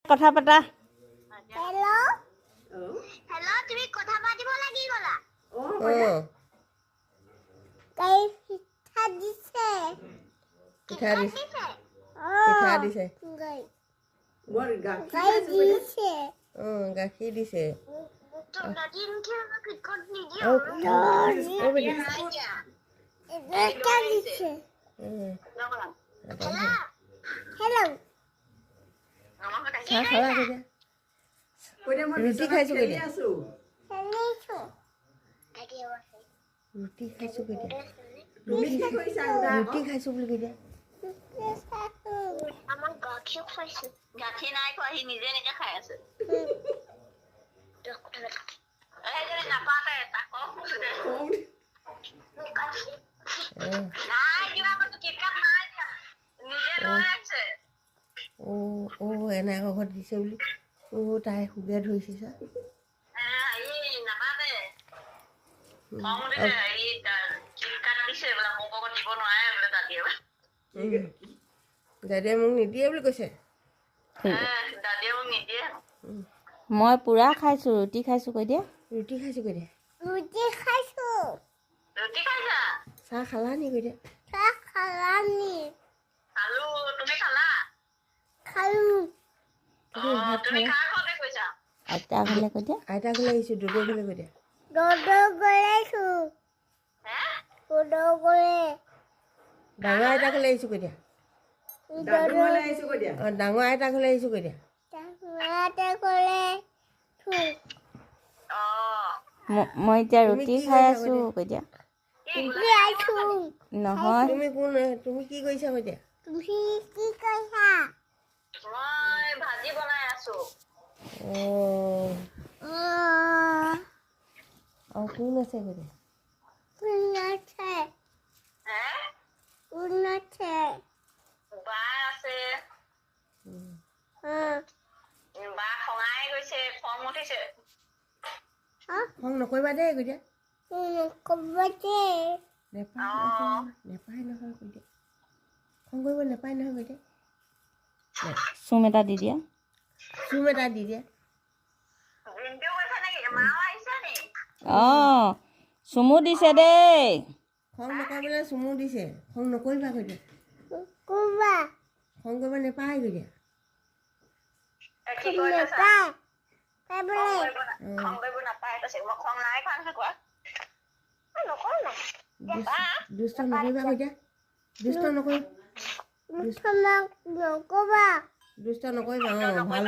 কথা পাতা hello' hello' তুমি কথা পাতিব লাগি গলা তাই পিঠা দিছে পিঠা দিছে গাখীৰ দিছে চাহ খালা ৰুটি খাইছো কেতিয়া ৰুটি খাইছো কেতিয়া ৰুটি খাইছো বুলি কেতিয়া আমাৰ গাখীৰ খাইছো গাখীৰ নাই খোৱা সি নিজে নিজে খাই আছে নাপাতে এনেকুৱা ঘৰত দিছে বুলি তাই সুবিধা ধৰিছে চা দাদিয়ে মোক নিদিয়ে বুলি কৈছে মই পুৰা খাইছো ৰুটি খাইছো কৈ দিয়া ৰুটি খাইছো কৈ দিয়া ৰুটি খাইছো ৰুটি খাইছা চাহ খালা নি কৈ দিয়া চাহ খালা নি খালো তুমি খালা খালো তুমি কাৰ ঘৰতে গৈছা আইতা ঘৰলে কৈ দিয়া আইতা ঘৰলে আহিছো দুদু ঘৰলে কৈ দিয়া দুদু গৈছো দুদু গলে ডাঙৰ আইতা ঘৰলে আহিছো কৈ দিয়া ডাঙৰ আইতা ঘৰলে আহিছো কৈ দিয়া মই এতিয়া ৰুটি খাই আছো কৈ দিয়া নহয় তুমি কি কৰিছা কৈ দিয়া মই ভাজি বনাই আছো কোন আছে কৈ দিয়া বা আছে বা খঙাই গৈছে খং উঠিছে খং নকৰিবা দেই কৈ দিয়া নেপায় নহয় কৈ দিয়া খং কৰিব নেপায় নহয় কৈ দিয়া চুম এটা দি দিয়া চুম এটা দি দিয়া চুমু দিছে দেই খং নকৰিবলৈ চুমু দিছে খং নকৰিবা কৈ দিয়া খং কৰিব নেপায় কৈ দিয়া দুষ্ট নকৰিবা কৈ দিয়া দুষ্ট নকৰিবা ভাল